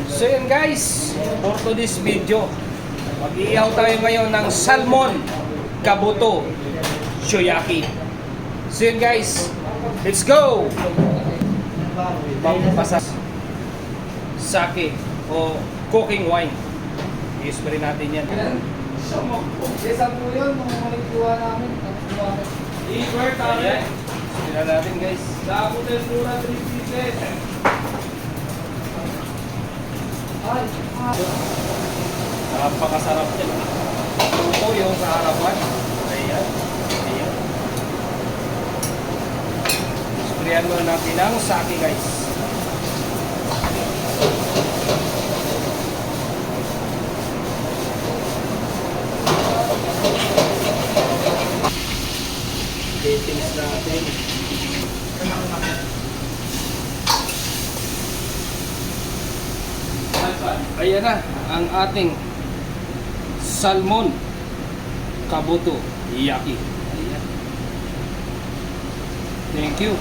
So yun guys, for today's video, mag-iihaw tayo ngayon ng salmon kabuto shoyaki. So yun guys, let's go! Pampasas sake o cooking wine. I-spray natin yan. Isang po yun, nung malikuha namin. I-spray tayo. Spray natin guys. Sa Hotel Mura 3 pieces. Ay, Napakasarap yan. Ito yung sa harapan. Ayan. Ayan. Sprayan mo natin ang sake guys. Datings natin. Ayan na ang ating salmon kabuto yaki. Ayan. Thank you.